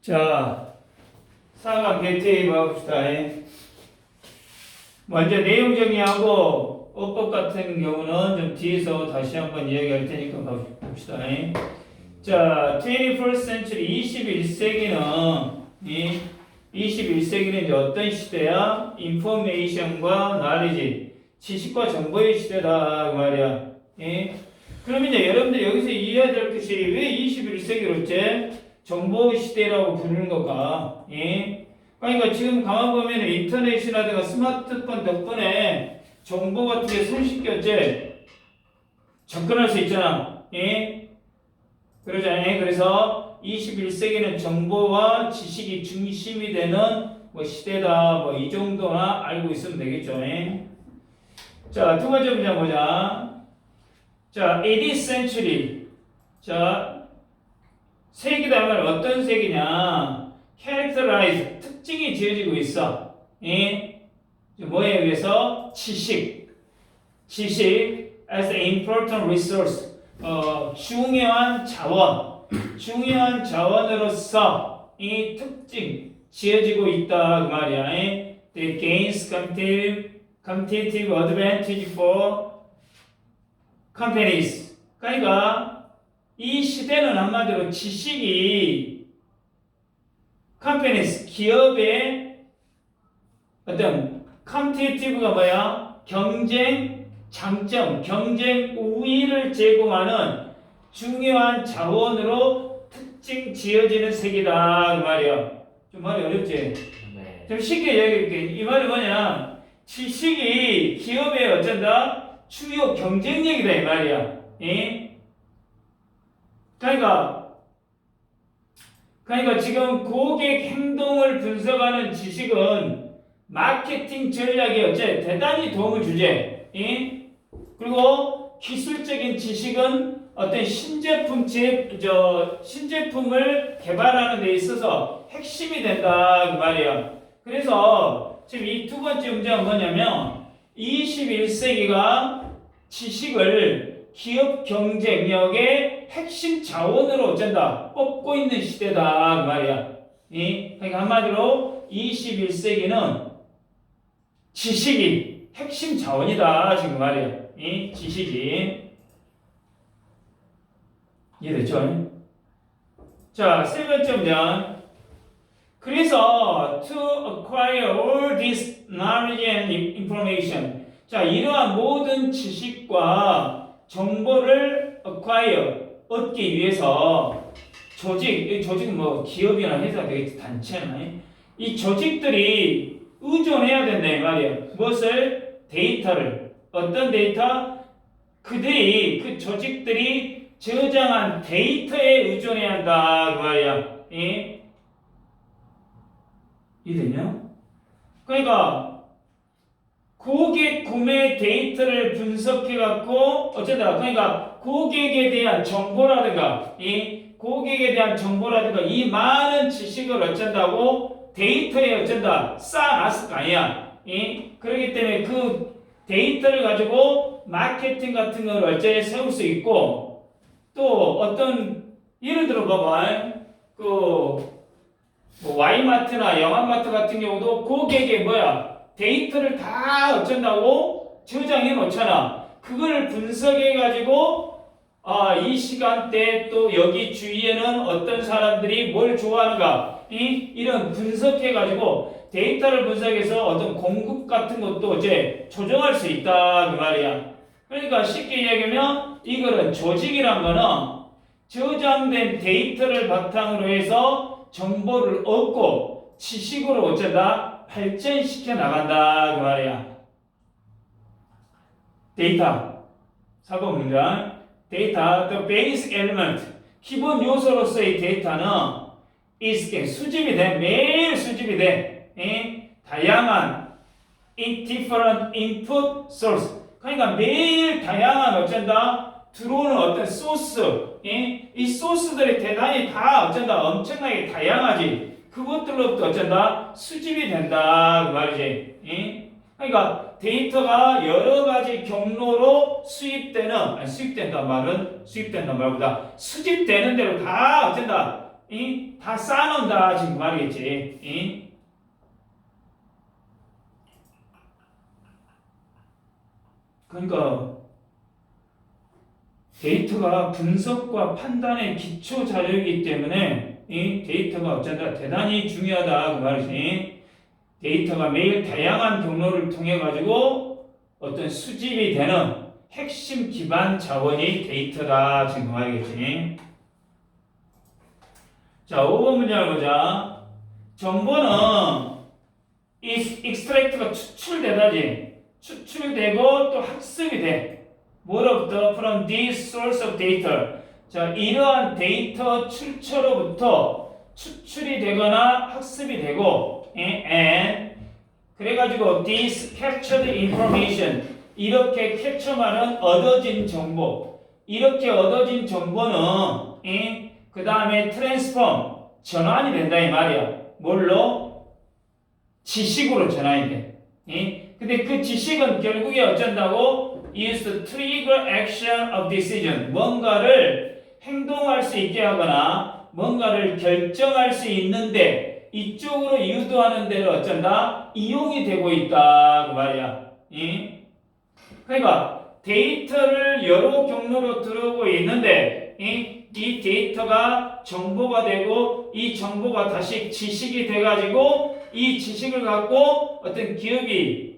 자, 4강 게이트웨이 봅시다. 먼저 내용 정리하고 어법 같은 경우는 좀 뒤에서 다시 한번 이야기할 테니까 봅시다. 자, 21st century 21세기는 21세기는 이제 어떤 시대야? 인포메이션과 knowledge, 지식과 정보의 시대다 그 말이야. 그럼 이제 여러분들 여기서 이해해야 될 것이 왜 21세기를 어째 정보 시대라고 부르는 걸까? 그러니까 지금 가만 보면 인터넷이라든가 스마트폰 덕분에 정보 같은 게 손쉽게 어째 접근할 수 있잖아. 그러잖아요. 그래서 21세기는 정보와 지식이 중심이 되는 뭐 시대다. 뭐 이 정도나 알고 있으면 되겠죠. 자, 두 번째 문제 보자. 자, 18th century. 자, 세기다면 어떤 세기냐? characterize, 특징이 지어지고 있어. 뭐에 의해서? 지식 as an important resource. 중요한 자원으로서 이 특징 지어지고 있다 그 말이야. That gains competitive advantage for companies. 그러니까 이 시대는 한마디로 지식이 companies, 기업의 어떤 competitive가 뭐야? 경쟁 장점, 경쟁 우위를 제공하는 중요한 자원으로 특징 지어지는 세계다 그 말이야. 좀 말이 어렵지? 네. 좀 쉽게 이야기할게. 이 말이 뭐냐? 지식이 기업의 어쩐다? 주요 경쟁력이다 이 말이야. 그러니까 지금 고객 행동을 분석하는 지식은 마케팅 전략에 어째 대단히 도움을 주지. 그리고 기술적인 지식은 어떤 신제품을 개발하는 데 있어서 핵심이 된다 그 말이야. 그래서 지금 이 두 번째 문제는 뭐냐면 21세기가 지식을 기업 경쟁력의 핵심 자원으로 어쩐다 뽑고 있는 시대다 그 말이야. 그러니까 한마디로 21세기는 지식이 핵심 자원이다 지금 말이야. 지식이 이해됐죠? 자, 세 번째 문제. 그래서 to acquire all this knowledge and information. 자, 이러한 모든 지식과 정보를 acquire, 얻기 위해서 조직은 뭐 기업이나 회사 되겠지, 단체나 이 조직들이 의존해야 된다 이 말이에요. 무엇을? 데이터를. 어떤 데이터? 그 조직들이 저장한 데이터에 의존해야 한다 그 말이야. 이해되냐? 그러니까 고객 구매 데이터를 분석해 갖고 어쩌다 그러니까 고객에 대한 정보라든가 이 많은 지식을 어쩐다고 데이터에 어쩐다 쌓아놨을 거 아니야. 그렇기 때문에 그 데이터를 가지고 마케팅 같은 걸 어째 세울 수 있고 또 어떤 예를 들어 봐봐 뭐 Y마트나 영암마트 같은 경우도 고객의 데이터를 다 어쩐다고 저장해 놓잖아. 그걸 분석해 가지고 이 시간대 또 여기 주위에는 어떤 사람들이 뭘 좋아하는가 이런 분석해 가지고 데이터를 분석해서 어떤 공급 같은 것도 이제 조정할 수 있다 그 말이야. 그러니까 쉽게 이야기하면 이거는 조직이란 거는 저장된 데이터를 바탕으로 해서 정보를 얻고 지식으로 어쩐다? 발전시켜 나간다 그 말이야. 데이터 사고 문장 데이터 the basic element 기본 요소로서의 데이터는 is 수집이 돼 매일 수집이 돼 다양한 different input source 그러니까 매일 다양한 어쩐다 들어오는 어떤 소스 이 소스들이 대단히 다 어쩐다 엄청나게 다양하지. 그것들로부터 어쩐다 수집이 된다 그 말이지. 그러니까 데이터가 여러 가지 경로로 수집되는 말보다 수집되는 대로 다 어쩐다 다 쌓아놓는다 지금 그 말이겠지. 그러니까 데이터가 분석과 판단의 기초 자료이기 때문에 이 데이터가 어쩐다 대단히 중요하다 그 말이지. 데이터가 매일 다양한 경로를 통해 가지고 어떤 수집이 되는 핵심 기반 자원이 데이터다 지금 그 말이겠지. 자, 5번 문장을 보자. 정보는 extract가 추출되다지. 추출되고 또 학습이 돼. 뭐로부터? From this source of data. 자, 이러한 데이터 출처로부터 추출이 되거나 학습이 되고, and 그래가지고 this captured information. 이렇게 캡처하는 얻어진 정보. 이렇게 얻어진 정보는 그 다음에 트랜스폼 전환이 된다 이 말이야. 뭘로? 지식으로 전환이 돼. 근데 그 지식은 결국에 어쩐다고? is to trigger action of decision. 뭔가를 행동할 수 있게 하거나 뭔가를 결정할 수 있는데 이쪽으로 유도하는 데를 어쩐다? 이용이 되고 있다 그 말이야. 그러니까 데이터를 여러 경로로 들어오고 있는데 이 데이터가 정보가 되고 이 정보가 다시 지식이 돼가지고 이 지식을 갖고 어떤 기업이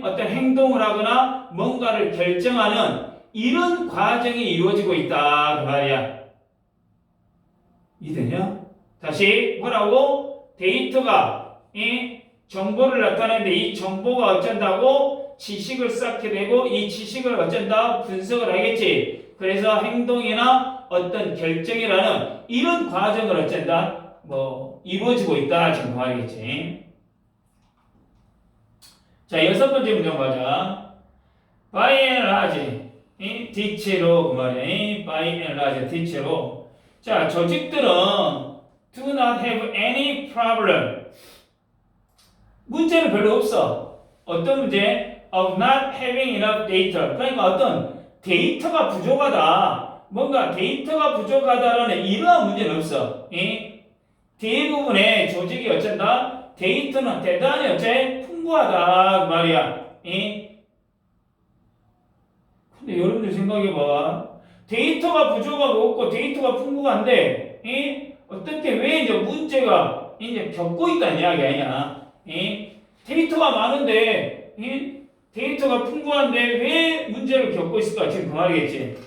어떤 행동을 하거나 뭔가를 결정하는 이런 과정이 이루어지고 있다 그 말이야. 이해되냐? 다시 뭐라고? 데이터가 정보를 나타내는데 이 정보가 어쩐다고? 지식을 쌓게 되고 이 지식을 어쩐다? 분석을 하겠지. 그래서 행동이나 어떤 결정이라는 이런 과정을 어쩐다? 이루어지고 있다 지금 말이겠지. 자, 6번째 문장 가자. By and large, 대체로 그 말이야. By and large, 대체로. 자, 조직들은 do not have any problem. 문제는 별로 없어. 어떤 문제? Of not having enough data. 그러니까 어떤 데이터가 부족하다. 뭔가 데이터가 부족하다라는 이러한 문제는 없어. 대부분의 조직이 어쩐다? 데이터는 대단히 어째? 풍부하다 그 말이야. 근데 여러분들 생각해봐. 데이터가 부족하고 없고 데이터가 풍부한데 어떻게 왜 이제 문제가 이제 겪고 있다는 이야기 아니야. 데이터가 많은데 데이터가 풍부한데 왜 문제를 겪고 있을까? 지금 그 말이겠지.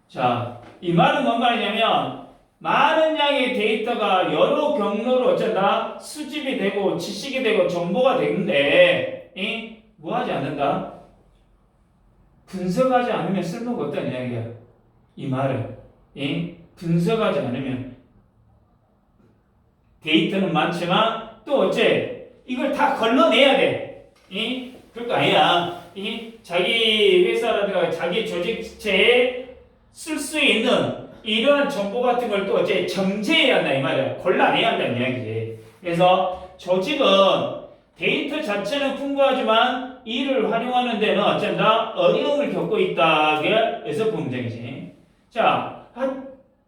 자, 이 말은 뭔 말이냐면 많은 양의 데이터가 여러 경로로 어쩐다? 수집이 되고 지식이 되고 정보가 되는데 뭐 하지 않는다? 분석하지 않으면 쓸모가 없다는 이야기야. 이 말은 분석하지 않으면 데이터는 많지만 또 어째? 이걸 다 걸러내야 돼. 그럴 거 아니야. 자기 회사라든가 자기 조직체에 쓸 수 있는 이러한 정보 같은 걸 또 어째 정제해야 한다 이 말이야. 골라내야 한다는 이야기지. 그래서 조직은 데이터 자체는 풍부하지만 이를 활용하는 데는 어쩐다? 어려움을 겪고 있다. 그래서 문제이지. 자,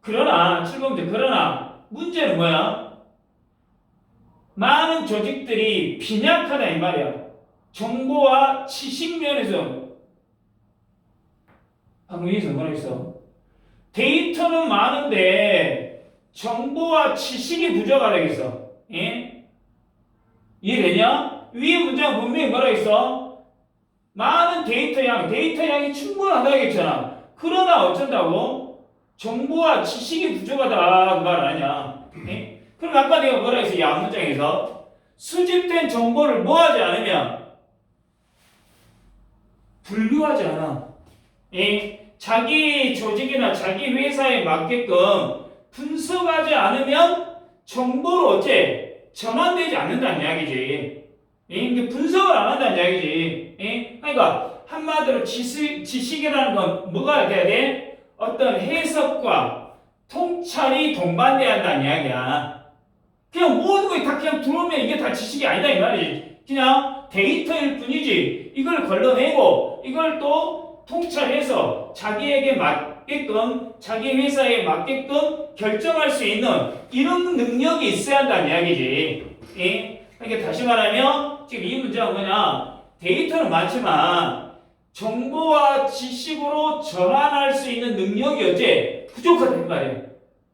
그러나 7번째 그러나 문제는 뭐야? 많은 조직들이 빈약하다 이 말이야. 정보와 지식 면에서 방금 위에서 뭐라 했어? 데이터는 많은데 정보와 지식이 부족하다 했어. 이해되냐? 위에 문장 분명히 뭐라 했어? 많은 데이터 양이 충분하다 했잖아. 그러나 어쩐다고? 정보와 지식이 부족하다 그 말 아니야. 그럼 아까 내가 뭐라 했어? 이 앞문장에서 수집된 정보를 뭐하지 않으면 분류하지 않아. 자기 조직이나 자기 회사에 맞게끔 분석하지 않으면 정보로 어째 전환되지 않는다는 이야기지. 분석을 안 한다는 이야기지. 그러니까 한마디로 지식이라는 건 뭐가 돼야 돼? 어떤 해석과 통찰이 동반돼야 한다는 이야기야. 그냥 모든 게 다 그냥 들어오면 이게 다 지식이 아니다 이 말이지. 그냥 데이터일 뿐이지. 이걸 걸러내고 이걸 또 통찰해서 자기에게 맞게끔 자기 회사에 맞게끔 결정할 수 있는 이런 능력이 있어야 한다는 이야기지. 예? 그러니까 다시 말하면 지금 이 문제가 뭐냐? 데이터는 많지만 정보와 지식으로 전환할 수 있는 능력이 어째 부족하단 말이야.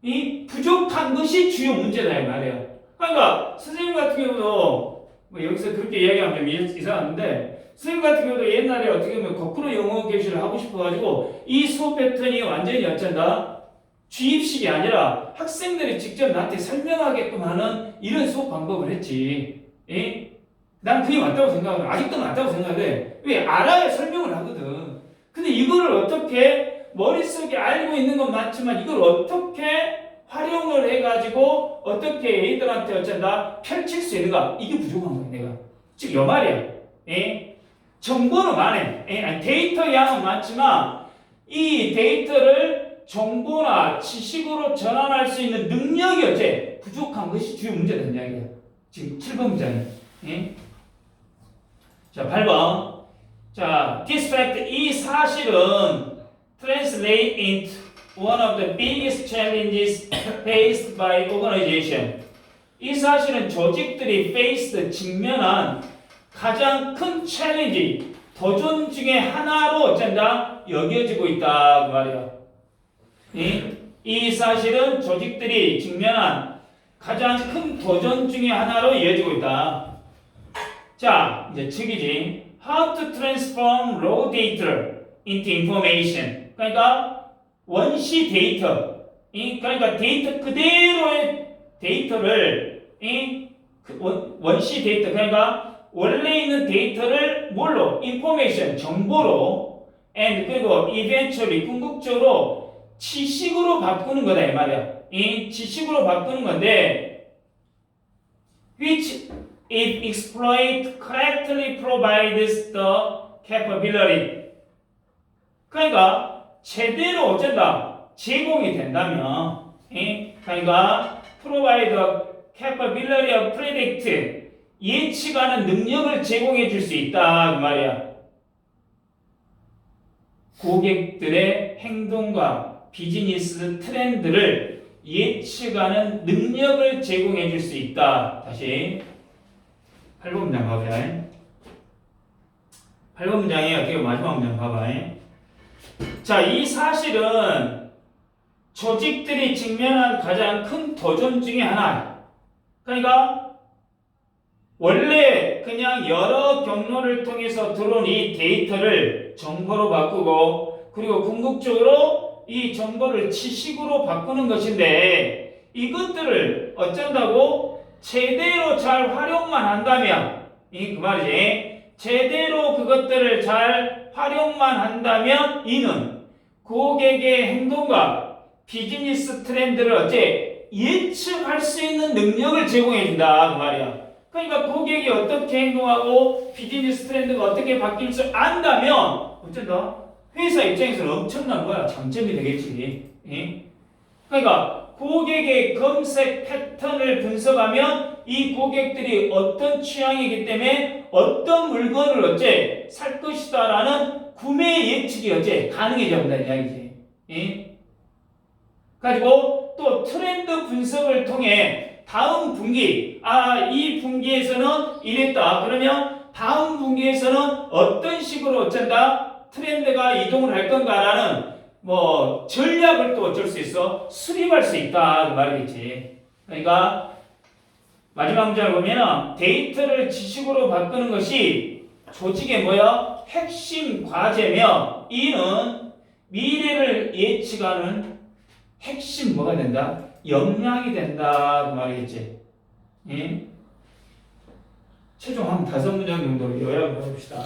이 부족한 것이 주요 문제다 이 말이야. 그러니까 선생님 같은 경우도 뭐 여기서 그렇게 이야기하면 좀 이상한데 선생님 같은 경우도 옛날에 어떻게 보면 거꾸로 영어 교실을 하고 싶어가지고 이 수업 패턴이 완전히 어쩐다 주입식이 아니라 학생들이 직접 나한테 설명하게끔 하는 이런 수업 방법을 했지. 예? 난 그게 맞다고 생각해. 아직도 맞다고 생각해. 왜? 알아야 설명을 하거든. 근데 이거를 어떻게 머릿속에 알고 있는 건 맞지만 이걸 어떻게 활용을 해가지고 어떻게 애들한테 어쩐다 펼칠 수 있는가? 이게 부족한 거야 내가. 즉 요 말이야. 예? 정보는 많아. 예? 아니, 데이터 양은 많지만 이 데이터를 정보나 지식으로 전환할 수 있는 능력이 어째 부족한 것이 주요 문제다 이야기야. 지금 7번 문장이야. 예? 자, 8번. 자, this fact, 이 사실은 translate into one of the biggest challenges faced by organization. 이 사실은 조직들이 faced, 직면한 가장 큰 챌린지, 도전 중에 하나로 어쩐다? 여겨지고 있다. 그 말이야. 이 사실은 조직들이 직면한 가장 큰 도전 중에 하나로 이어지고 있다. 자, 이제 책이지. How to transform raw data into information. 그러니까 원시 데이터. 그러니까 데이터 그대로의 데이터를 원시 데이터 그러니까 원래 있는 데이터를 뭘로? information 정보로 and 그리고 eventually 궁극적으로 지식으로 바꾸는 거다 이 말이야. 이 지식으로 바꾸는 건데 which if exploit correctly provides the capability. 그러니까 제대로 어쩐다 제공이 된다면, 그러니까 provide the capability of predict 예측하는 능력을 제공해 줄 수 있다 그 말이야. 고객들의 행동과 비즈니스 트렌드를 예측하는 능력을 제공해 줄 수 있다. 다시 8번 문장 봐봐요. 8번 문장이 어떻게 마지막 문장 봐봐요. 자, 이 사실은 조직들이 직면한 가장 큰 도전 중에 하나. 그러니까 원래 그냥 여러 경로를 통해서 들어온 이 데이터를 정보로 바꾸고 그리고 궁극적으로 이 정보를 지식으로 바꾸는 것인데 이것들을 어쩐다고 제대로 잘 활용만 한다면 그 말이지. 제대로 그것들을 잘 활용만 한다면 이는 고객의 행동과 비즈니스 트렌드를 어째 예측할 수 있는 능력을 제공해 준다 그 말이야. 그러니까 고객이 어떻게 행동하고 비즈니스 트렌드가 어떻게 바뀔 줄 안다면 어쩐다? 회사 입장에서는 엄청난 거야. 장점이 되겠지. 그러니까 고객의 검색 패턴을 분석하면 이 고객들이 어떤 취향이기 때문에 어떤 물건을 어째 살 것이다라는 구매 예측이 어째 가능해져 본다는 이야기지. 가지고 또 트렌드 분석을 통해 다음 분기, 이 분기에서는 이랬다. 그러면 다음 분기에서는 어떤 식으로 어쩐다? 트렌드가 이동을 할 건가라는 뭐 전략을 또 어쩔 수 있어? 수립할 수 있다. 그 말이겠지. 그러니까 마지막 문장을 보면 데이터를 지식으로 바꾸는 것이 조직의 뭐야? 핵심 과제며 이는 미래를 예측하는 핵심 뭐가 된다? 역량이 된다 그 말이겠지. 최종 한 5문장 정도 요약을 해봅시다.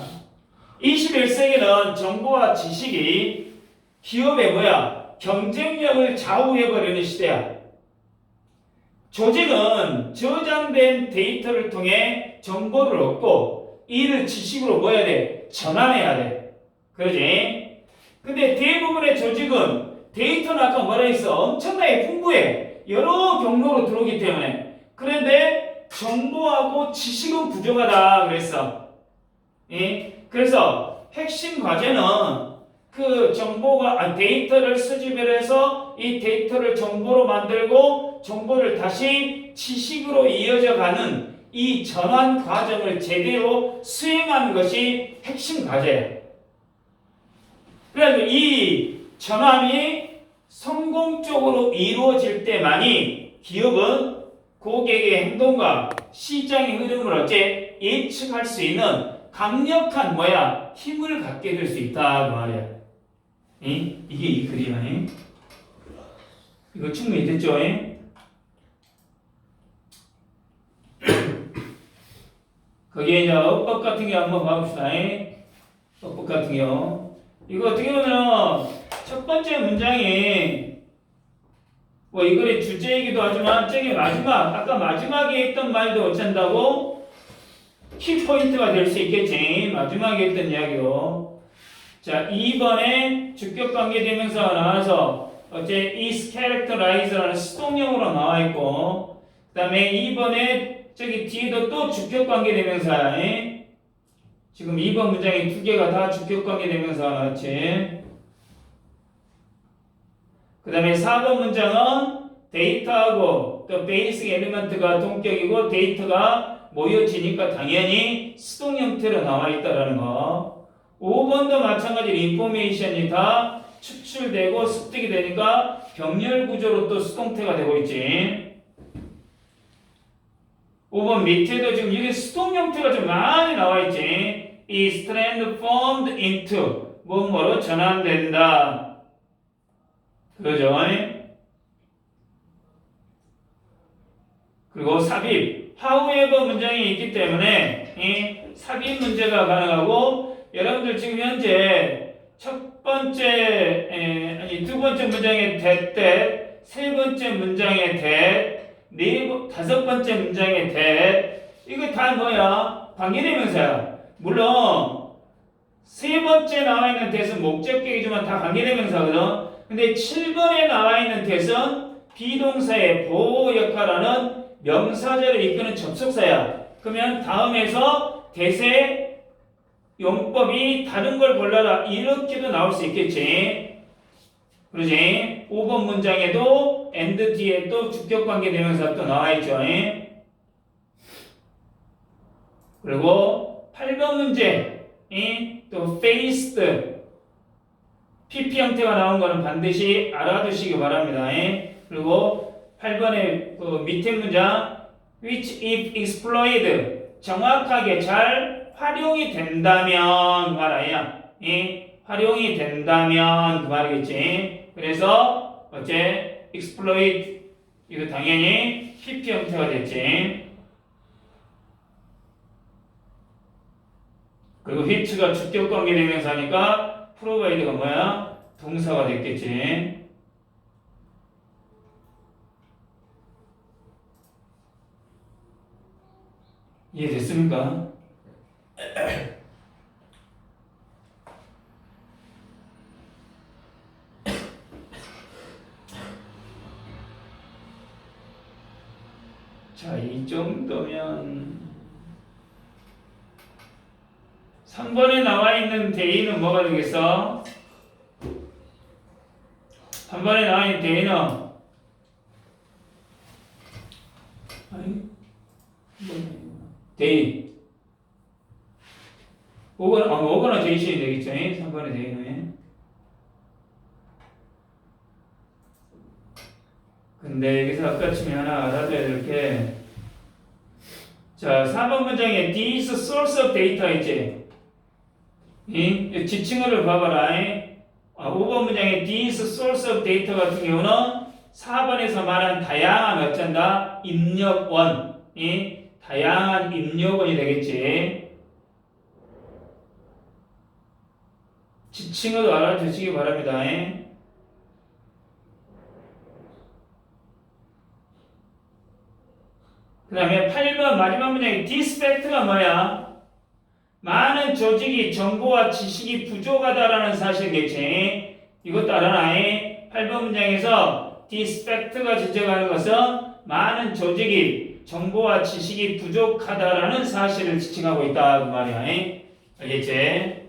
21세기는 정보와 지식이 기업의 뭐야? 경쟁력을 좌우해버리는 시대야. 조직은 저장된 데이터를 통해 정보를 얻고 이를 지식으로 뭐 해야 돼? 전환해야 돼. 그러지? 근데 대부분의 조직은 데이터는 아까 뭐라 했어? 엄청나게 풍부해. 여러 경로로 들어오기 때문에. 그런데 정보하고 지식은 부족하다 그랬어. 그래서 핵심 과제는 그 정보가 데이터를 수집을 해서 이 데이터를 정보로 만들고 정보를 다시 지식으로 이어져 가는 이 전환 과정을 제대로 수행하는 것이 핵심 과제예요. 그래서 이 전환이 성공적으로 이루어질 때만이 기업은 고객의 행동과 시장의 흐름을 어째 예측할 수 있는 강력한 힘을 갖게 될 수 있다 그 말이야. 이게 이 글이야. 이거 충분히 됐죠? 거기에 이제 어법 같은 게 한번 봐봅시다. 어법 같은 경우 이거 어떻게 보면 첫 번째 문장이 이 글의 주제이기도 하지만 저기 아까 마지막에 했던 말도 어쩐다고 키포인트가 될 수 있겠지. 마지막에 했던 이야기로. 자, 2번에 주격관계대명사가 나와서 어째 is characterize라는 수동형으로 나와 있고, 그 다음에 2번에 저기 뒤에도 또 주격관계대명사야. 지금 2번 문장에 두 개가 다 주격관계대명사가 나왔지. 그 다음에 4번 문장은 데이터하고 또 베이직 엘리먼트가 동격이고 데이터가 모여지니까 당연히 수동 형태로 나와 있다라는 거. 5번도 마찬가지로 인포메이션이 다 추출되고 습득이 되니까 병렬 구조로 또 수동태가 되고 있지. 5번 밑에도 지금 이게 수동 형태가 좀 많이 나와 있지. 이 strand formed into 뭐뭐로 전환된다. 그러죠. 그리고 삽입, however 문장이 있기 때문에 이 삽입 문제가 가능하고 여러분들 지금 현재 두 번째 문장의 that, 세 번째 문장의 that, 다섯 번째 문장의 that 이거 다 관계대명사야. 물론 세 번째 나와 있는 that은 목적격이지만 다 관계대명사거든. 근데 7번에 나와 있는 that은 비동사의 보호 역할하는 명사절을 이끄는 접속사야. 그러면 다음에서 that의 용법이 다른 걸 골라라 이렇게도 나올 수 있겠지. 그러지? 5번 문장에도 and 뒤에 또 주격관계대명사 또 나와 있죠. 그리고 8번 문제 또 faced PP 형태가 나온 거는 반드시 알아두시기 바랍니다. 그리고 8번의 그 밑에 문장 which if exploited 정확하게 잘 활용이 된다면 그 말 아니야. 활용이 된다면 그 말이겠지. 그래서 어째 exploit 이거 당연히 PP 형태가 됐지. 그리고 which가 주격관계대명사니까 provide가 동사가 됐겠지. 이해됐습니까? 자, 이 정도면 3번에 나와 있는 대의는 뭐가 되겠어? 3번에 나와 있는 대의는 대의 5번은 대의시이 되겠죠? 3번의 대의는. 근데 여기서 아까쯤에 하나 알아둬야 될 게, 자, 4번 문장에 this source of data 있지? 지칭어를 봐봐라. 5번 문장에 this source of data 같은 경우는 4번에서 말한 다양한 어쩐다? 입력원. 다양한 입력원이 되겠지. 지칭어도 알아두시기 바랍니다. 그 다음에 8번 마지막 문장에 this fact가 뭐야? 많은 조직이 정보와 지식이 부족하다라는 사실이겠지. 이것도 알아놔. 8번 문장에서 this fact가 지적하는 것은 많은 조직이 정보와 지식이 부족하다라는 사실을 지칭하고 있다 그 말이야. 알겠지?